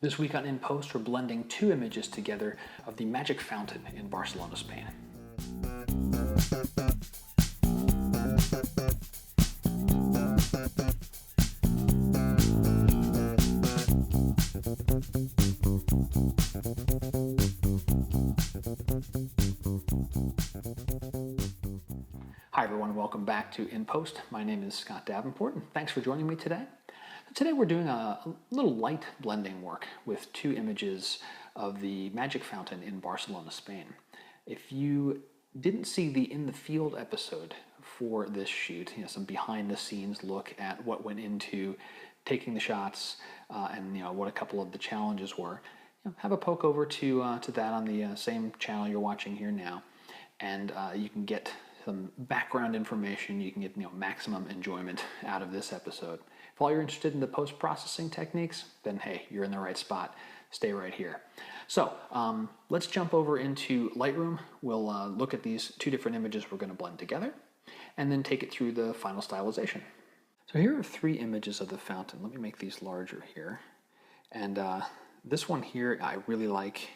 This week on In Post, we're blending two images together of the magic fountain in Barcelona, Spain. Hi everyone, welcome back to In Post. My name is Scott Davenport, and thanks for joining me today. Today we're doing a little light blending work with two images of the magic fountain in Barcelona, Spain. If you didn't see the In the Field episode for this shoot, some behind the scenes look at what went into taking the shots and what a couple of the challenges were, have a poke over to that on the same channel you're watching here now, and you can get some background information. You can get maximum enjoyment out of this episode. If all you're interested in the post-processing techniques, then hey, you're in the right spot. Stay right here. So let's jump over into Lightroom. We'll look at these two different images we're going to blend together, and then take it through the final stylization. So here are three images of the fountain. Let me make these larger here. And this one here, I really like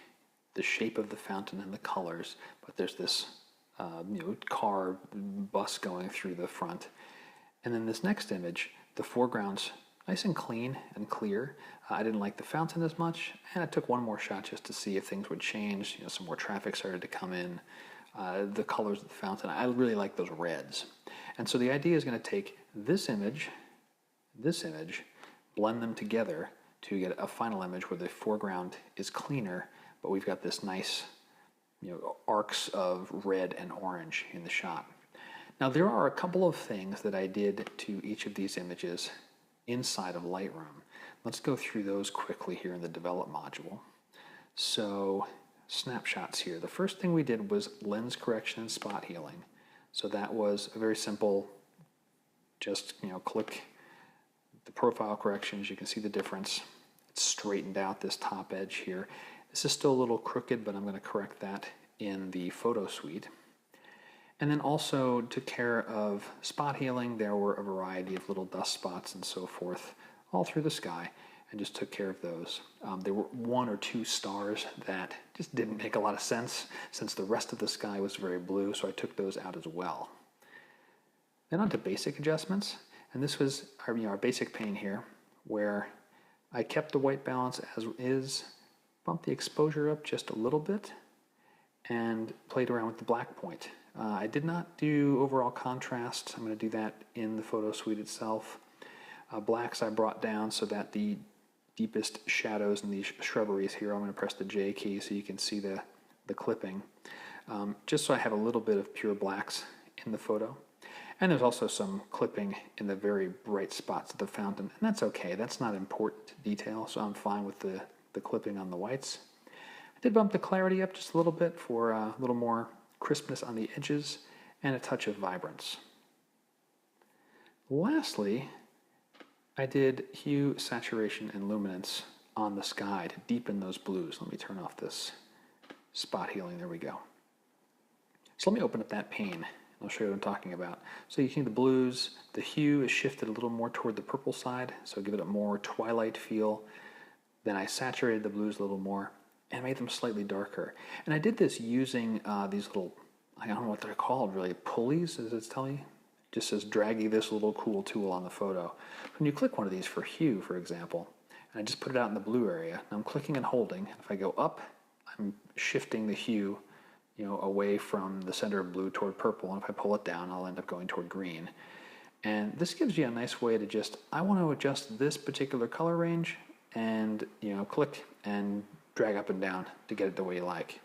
the shape of the fountain and the colors, but there's this car bus going through the front. And then this next image, the foreground's nice and clean and clear. I didn't like the fountain as much, and I took one more shot just to see if things would change. Some more traffic started to come in. The colors of the fountain, I really like those reds. And so the idea is going to take this image, blend them together to get a final image where the foreground is cleaner, but we've got this nice arcs of red and orange in the shot. Now there are a couple of things that I did to each of these images inside of Lightroom. Let's go through those quickly here in the develop module. So snapshots here. The first thing we did was lens correction and spot healing. So that was a very simple, just click the profile corrections. You can see the difference. It's straightened out this top edge here. This is still a little crooked, but I'm going to correct that in the photo suite. And then also took care of spot healing. There were a variety of little dust spots and so forth all through the sky, and just took care of those. There were one or two stars that just didn't make a lot of sense since the rest of the sky was very blue, so I took those out as well. Then on to basic adjustments, and this was our basic pane here, where I kept the white balance as is, bumped the exposure up just a little bit, and played around with the black point. I did not do overall contrast. I'm going to do that in the photo suite itself. Blacks I brought down so that the deepest shadows in these shrubberies here, I'm going to press the J key so you can see the clipping, just so I have a little bit of pure blacks in the photo. And there's also some clipping in the very bright spots of the fountain, and that's okay. That's not important detail, so I'm fine with the clipping on the whites. I did bump the clarity up just a little bit for a little more crispness on the edges and a touch of vibrance. Lastly, I did hue, saturation, and luminance on the sky to deepen those blues. Let me turn off this spot healing. There we go. So let me open up that pane, and I'll show you what I'm talking about. So you can see the blues, the hue is shifted a little more toward the purple side, so give it a more twilight feel. Then I saturated the blues a little more and made them slightly darker. And I did this using these little, I don't know what they're called really, pulleys, as it's telling you. It just says draggy this little cool tool on the photo. When you click one of these for hue, for example, and I just put it out in the blue area, and I'm clicking and holding. If I go up, I'm shifting the hue away from the center of blue toward purple, and if I pull it down, I'll end up going toward green. And this gives you a nice way to just, I want to adjust this particular color range, and click and drag up and down to get it the way you like.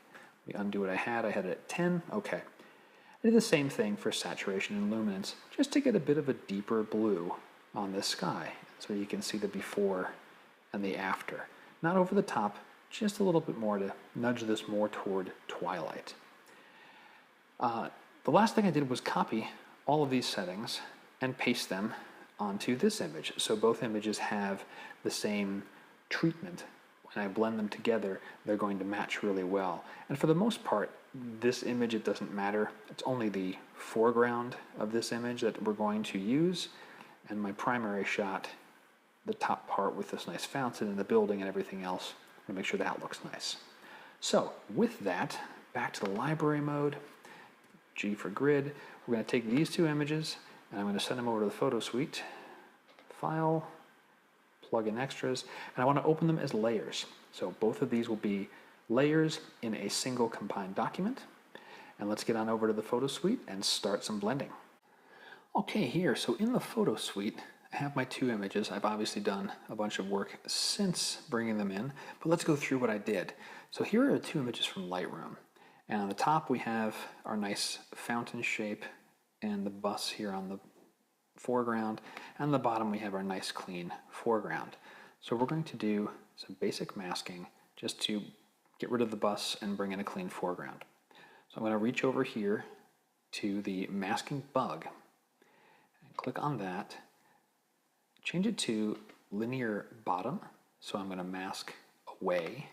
Let me undo what I had it at 10, okay. I did the same thing for saturation and luminance, just to get a bit of a deeper blue on this sky, so you can see the before and the after. Not over the top, just a little bit more to nudge this more toward twilight. The last thing I did was copy all of these settings and paste them onto this image. So both images have the same treatment. When I blend them together, they're going to match really well. And for the most part, this image, it doesn't matter. It's only the foreground of this image that we're going to use. And my primary shot the top part with this nice fountain and the building and everything else. I'm gonna make sure that looks nice. So with that, back to the library mode, G for grid. We're gonna take these two images and I'm gonna send them over to the photo suite, file, plug in extras, and I wanna open them as layers. So both of these will be layers in a single combined document. And let's get on over to the photo suite and start some blending. Okay, here, so in the photo suite, I have my two images. I've obviously done a bunch of work since bringing them in, but let's go through what I did. So here are the two images from Lightroom. And on the top, we have our nice fountain shape and the bus here on the foreground. And on the bottom, we have our nice clean foreground. So we're going to do some basic masking just to get rid of the bus and bring in a clean foreground. So I'm going to reach over here to the masking bug and click on that. Change it to linear bottom. So I'm going to mask away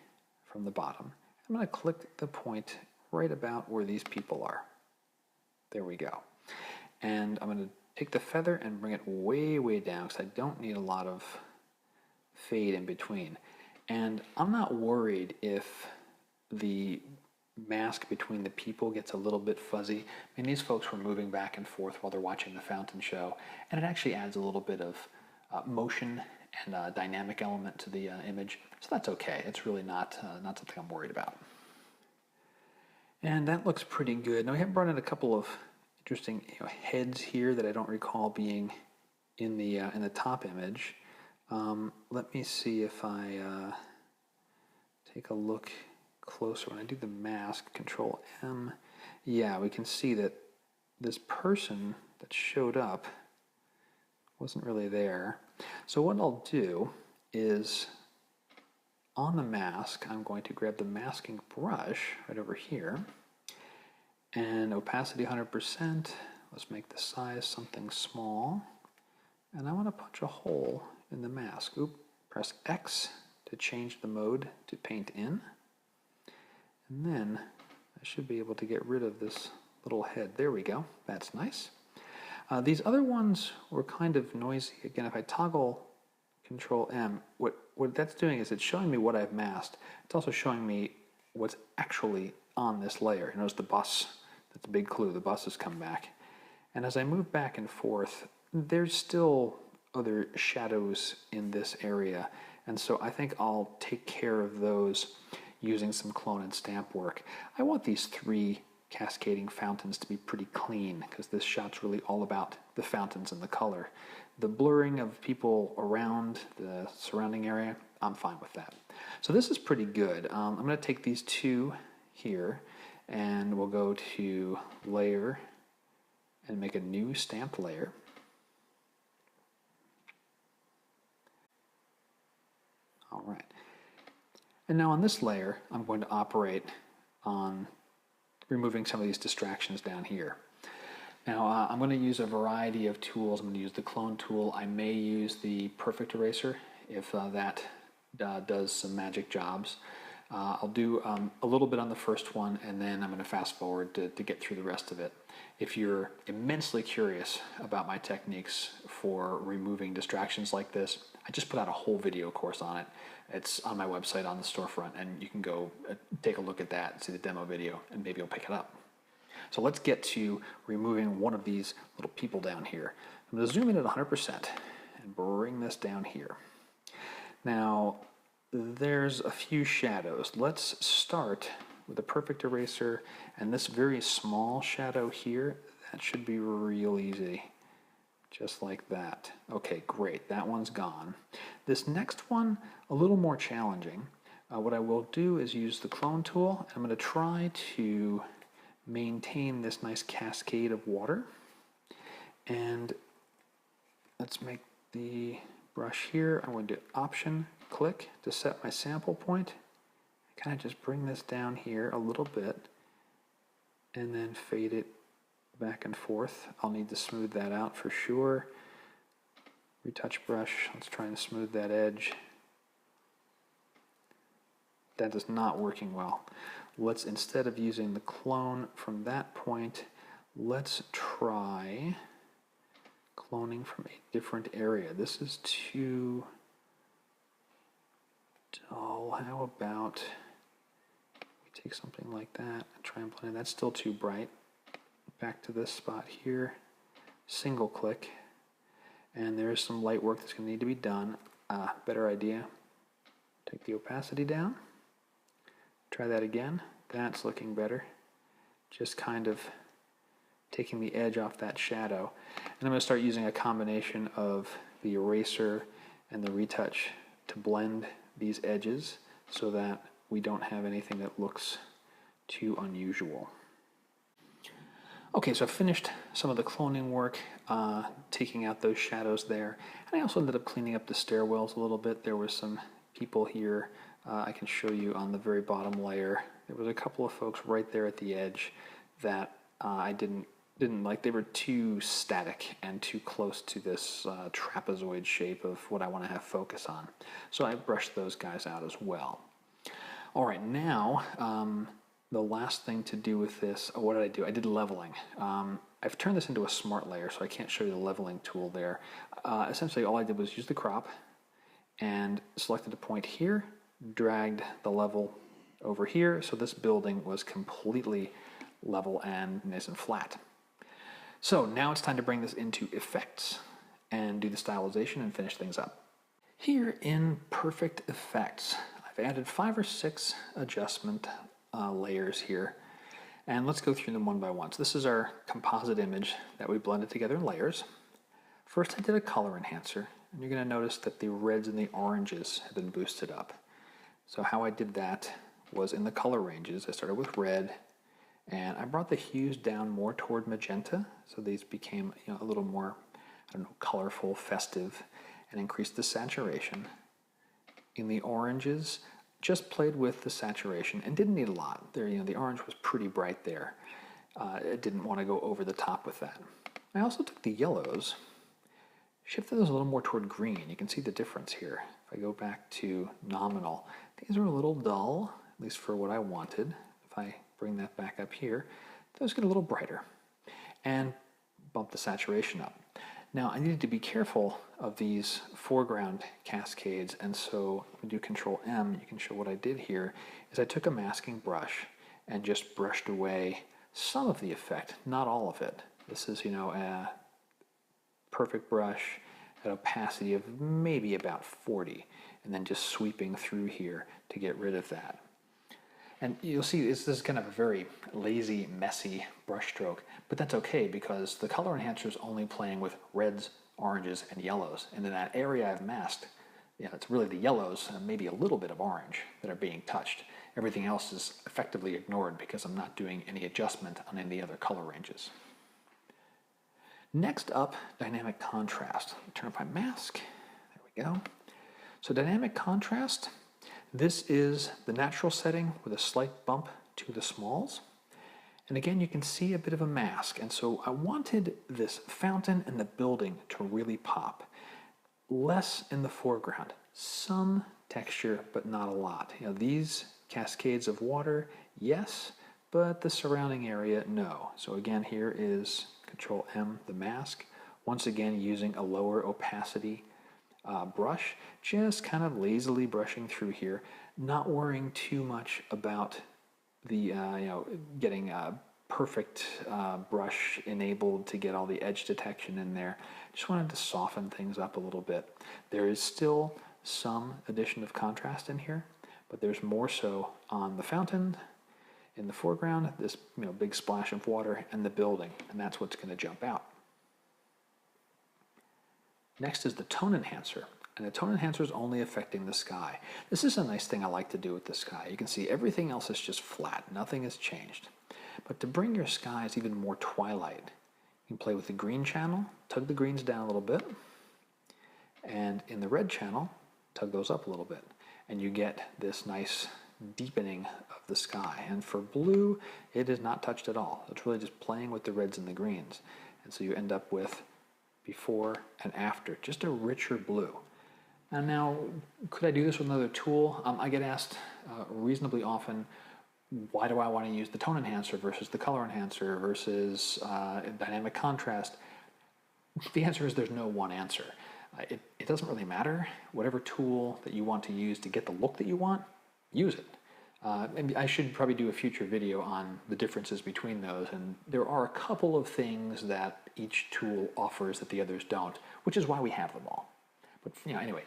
from the bottom. I'm going to click the point right about where these people are. There we go. And I'm going to take the feather and bring it way, way down because I don't need a lot of fade in between. And I'm not worried if the mask between the people gets a little bit fuzzy. I mean, these folks were moving back and forth while they're watching the fountain show, and it actually adds a little bit of motion and dynamic element to the image, so that's okay. It's really not something I'm worried about. And that looks pretty good. Now we have brought in a couple of interesting heads here that I don't recall being in the top image. Let me see if I take a look closer. When I do the mask, Control M, yeah, we can see that this person that showed up wasn't really there. So what I'll do is on the mask, I'm going to grab the masking brush right over here and opacity 100%. Let's make the size something small. And I want to punch a hole in the mask. Oop, press X to change the mode to paint in. And then I should be able to get rid of this little head. There we go. That's nice. These other ones were kind of noisy. Again, if I toggle Control M, what that's doing is it's showing me what I've masked. It's also showing me what's actually on this layer. You notice the bus, that's a big clue. The bus has come back. And as I move back and forth, there's still other shadows in this area. And so I think I'll take care of those using some clone and stamp work. I want these three cascading fountains to be pretty clean because this shot's really all about the fountains and the color. The blurring of people around the surrounding area, I'm fine with that. So this is pretty good. I'm going to take these two here and we'll go to layer and make a new stamped layer. All right. And now on this layer, I'm going to operate on removing some of these distractions down here. Now I'm going to use a variety of tools. I'm going to use the clone tool. I may use the perfect eraser if that does some magic jobs. I'll do a little bit on the first one and then I'm going to fast forward to get through the rest of it. If you're immensely curious about my techniques for removing distractions like this, I just put out a whole video course on it. It's on my website on the storefront and you can go take a look at that, see the demo video, and maybe you'll pick it up. So let's get to removing one of these little people down here. I'm going to zoom in at 100% and bring this down here. Now, there's a few shadows. Let's start with a perfect eraser and this very small shadow here. That should be real easy. Just like that. Okay, great. That one's gone. This next one, a little more challenging. What I will do is use the clone tool. I'm going to try to maintain this nice cascade of water. And let's make the brush here. I'm going to Option, click to set my sample point. Kind of just bring this down here a little bit and then fade it back and forth. I'll need to smooth that out for sure. Retouch brush, let's try and smooth that edge. That is not working well. Let's, instead of using the clone from that point, let's try cloning from a different area. This is too dull. How about we take something like that and try and blend it? That's still too bright. Back to this spot here, single click, and there's some light work that's going to need to be done. Better idea. Take the opacity down. Try that again. That's looking better. Just kind of taking the edge off that shadow. And I'm going to start using a combination of the eraser and the retouch to blend these edges so that we don't have anything that looks too unusual. Okay, so I've finished some of the cloning work, taking out those shadows there. And I also ended up cleaning up the stairwells a little bit. There were some people here. I can show you on the very bottom layer. There was a couple of folks right there at the edge that I didn't like. They were too static and too close to this trapezoid shape of what I want to have focus on. So I brushed those guys out as well. All right, now the last thing to do with this, what did I do? I did leveling. I've turned this into a smart layer, so I can't show you the leveling tool there. Essentially, all I did was use the crop and selected a point here, dragged the level over here, so this building was completely level and nice and flat. So now it's time to bring this into effects and do the stylization and finish things up. Here in Perfect Effects, I've added 5 or 6 adjustment layers here, and let's go through them one by one. So this is our composite image that we blended together in layers. First I did a color enhancer, and you're going to notice that the reds and the oranges have been boosted up. So how I did that was in the color ranges. I started with red, and I brought the hues down more toward magenta, so these became a little more, I don't know, colorful, festive, and increased the saturation. In the oranges, just played with the saturation and didn't need a lot. There, the orange was pretty bright there. I didn't want to go over the top with that. I also took the yellows, shifted those a little more toward green. You can see the difference here. If I go back to nominal, these are a little dull, at least for what I wanted. If I bring that back up here, those get a little brighter and bump the saturation up. Now I needed to be careful of these foreground cascades, and so if we do Control M, you can show what I did here is I took a masking brush and just brushed away some of the effect, not all of it. This is, a perfect brush at opacity of maybe about 40, and then just sweeping through here to get rid of that. And you'll see this is kind of a very lazy, messy brush stroke, but that's okay because the color enhancer is only playing with reds, oranges, and yellows. And in that area I've masked, it's really the yellows and maybe a little bit of orange that are being touched. Everything else is effectively ignored because I'm not doing any adjustment on any of the other color ranges. Next up, dynamic contrast. Turn up my mask. There we go. So dynamic contrast, this is the natural setting with a slight bump to the smalls. And again, you can see a bit of a mask. And so I wanted this fountain and the building to really pop. Less in the foreground, some texture, but not a lot. These cascades of water, yes, but the surrounding area, no. So again, here is Control M, the mask. Once again, using a lower opacity brush, just kind of lazily brushing through here, not worrying too much about the getting a perfect brush enabled to get all the edge detection in there. Just wanted to soften things up a little bit. There is still some addition of contrast in here, but there's more so on the fountain in the foreground, this big splash of water, and the building, and that's what's going to jump out. Next is the tone enhancer, and the tone enhancer is only affecting the sky. This is a nice thing I like to do with the sky. You can see everything else is just flat, nothing has changed. But to bring your skies even more twilight, you can play with the green channel, tug the greens down a little bit, and in the red channel, tug those up a little bit, and you get this nice deepening of the sky. And for blue, it is not touched at all. It's really just playing with the reds and the greens. And so you end up with before and after, just a richer blue. And now, could I do this with another tool? I get asked reasonably often, why do I want to use the tone enhancer versus the color enhancer versus dynamic contrast? The answer is there's no one answer. It doesn't really matter. Whatever tool that you want to use to get the look that you want, use it. Maybe I should probably do a future video on the differences between those, and there are a couple of things that each tool offers that the others don't, which is why we have them all. But anyway,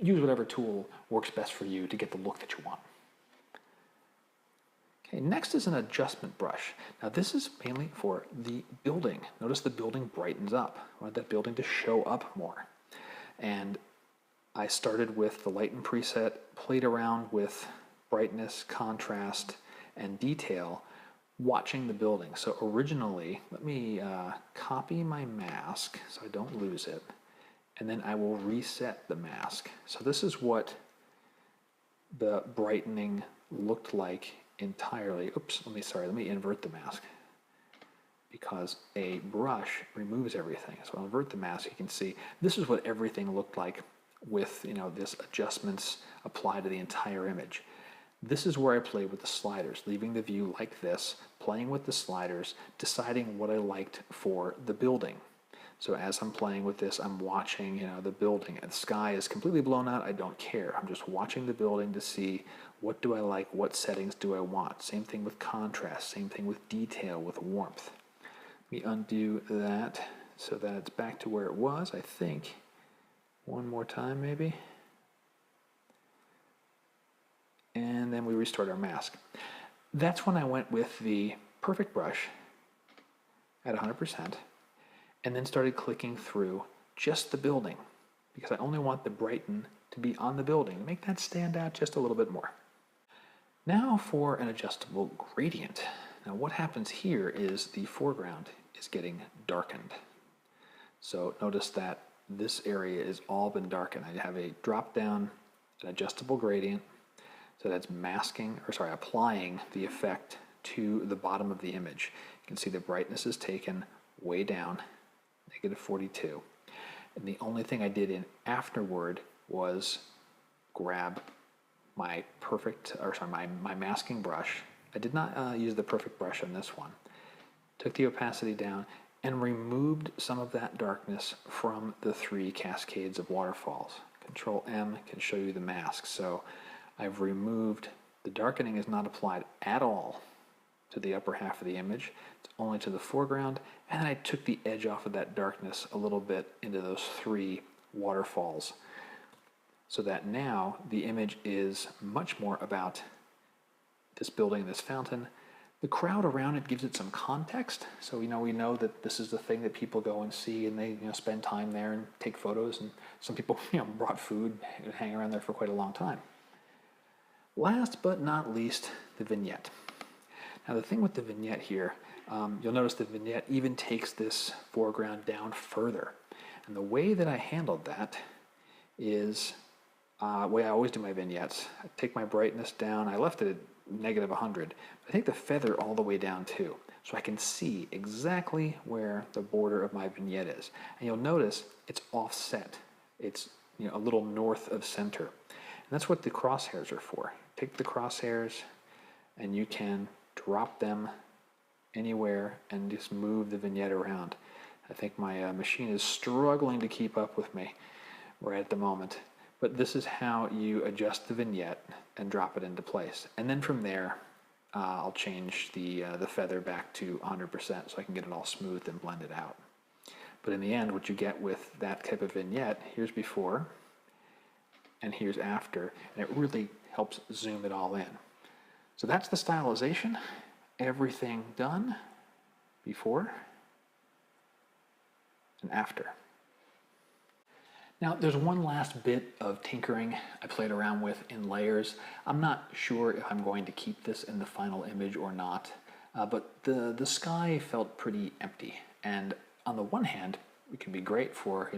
use whatever tool works best for you to get the look that you want. Okay, next is an adjustment brush. Now this is mainly for the building. Notice the building brightens up. I want that building to show up more. And I started with the lighten preset, played around with brightness, contrast, and detail, watching the building. So originally, let me copy my mask so I don't lose it, and then I will reset the mask. So this is what the brightening looked like entirely. Oops, let me invert the mask, because a brush removes everything. So I'll invert the mask. You can see this is what everything looked like with this adjustments applied to the entire image. This is where I played with the sliders, leaving the view like this, playing with the sliders, deciding what I liked for the building. So as I'm playing with this, I'm watching, the building. And the sky is completely blown out. I don't care. I'm just watching the building to see what do I like, what settings do I want. Same thing with contrast, same thing with detail, with warmth. Let me undo that so that it's back to where it was, I think. One more time, maybe. And then we restart our mask. That's when I went with the perfect brush at 100%, and then started clicking through just the building, because I only want the brighten to be on the building to make that stand out just a little bit more. Now for an adjustable gradient. Now what happens here is the foreground is getting darkened. So notice that this area has all been darkened. I have a drop down, an adjustable gradient, so that's applying the effect to the bottom of the image. You can see the brightness is taken way down, -42. And the only thing I did in afterward was grab my my masking brush. I did not use the perfect brush on this one. Took the opacity down and removed some of that darkness from the 3 cascades of waterfalls. Control M can show you the mask. So I've removed, the darkening is not applied at all to the upper half of the image. It's only to the foreground, and then I took the edge off of that darkness a little bit into those 3 waterfalls, so that now the image is much more about this building, this fountain. The crowd around it gives it some context, so we know that this is the thing that people go and see, and they spend time there and take photos, and some people brought food and hang around there for quite a long time. Last but not least, the vignette. Now the thing with the vignette here, you'll notice the vignette even takes this foreground down further. And the way that I handled that is the way I always do my vignettes. I take my brightness down. I left it at -100. I take the feather all the way down too, so I can see exactly where the border of my vignette is. And you'll notice it's offset. It's a little north of center. And that's what the crosshairs are for. Take the crosshairs and you can drop them anywhere and just move the vignette around. I think my machine is struggling to keep up with me right at the moment. But this is how you adjust the vignette and drop it into place. And then from there, I'll change the feather back to 100% so I can get it all smooth and blended out. But in the end, what you get with that type of vignette, here's before and here's after, and it really helps zoom it all in. So that's the stylization. Everything done before and after. Now, there's one last bit of tinkering I played around with in layers. I'm not sure if I'm going to keep this in the final image or not, but the sky felt pretty empty. And on the one hand, it can be great for,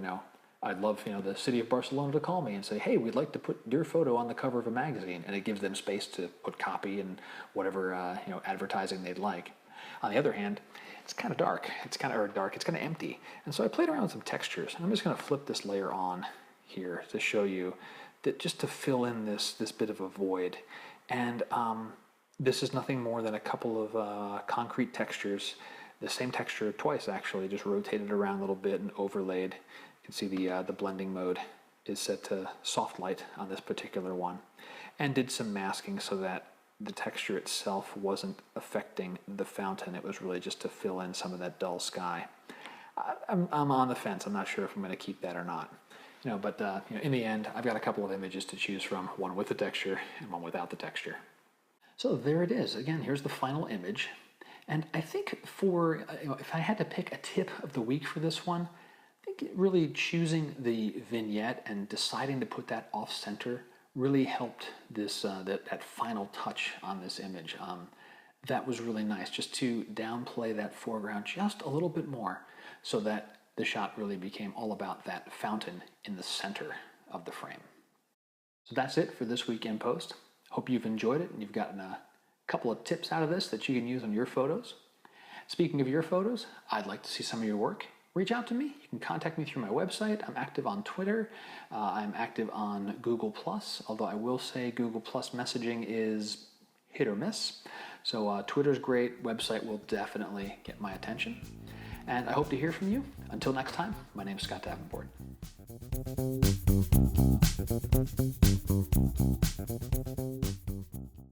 I'd love, the city of Barcelona to call me and say, hey, we'd like to put your photo on the cover of a magazine, and it gives them space to put copy and whatever, advertising they'd like. On the other hand, it's kind of dark. It's kind of empty. And so I played around with some textures. And I'm just going to flip this layer on here to show you that, just to fill in this bit of a void. And this is nothing more than a couple of concrete textures. The same texture twice, actually, just rotated around a little bit and overlaid. can see the blending mode is set to soft light on this particular one, and did some masking so that the texture itself wasn't affecting the fountain. It was really just to fill in some of that dull sky. I'm on the fence. I'm not sure if I'm going to keep that or not. But in the end, I've got a couple of images to choose from, one with the texture and one without the texture. So there it is. Again, here's the final image. And I think if I had to pick a tip of the week for this one, I think really choosing the vignette and deciding to put that off center really helped this that final touch on this image. That was really nice, just to downplay that foreground just a little bit more, so that the shot really became all about that fountain in the center of the frame. So that's it for this week in post. Hope you've enjoyed it and you've gotten a couple of tips out of this that you can use on your photos. Speaking of your photos, I'd like to see some of your work. Reach out to me. You can contact me through my website. I'm active on Twitter. I'm active on Google+, although I will say Google+ messaging is hit or miss. So Twitter's great. Website will definitely get my attention. And I hope to hear from you. Until next time, my name is Scott Davenport.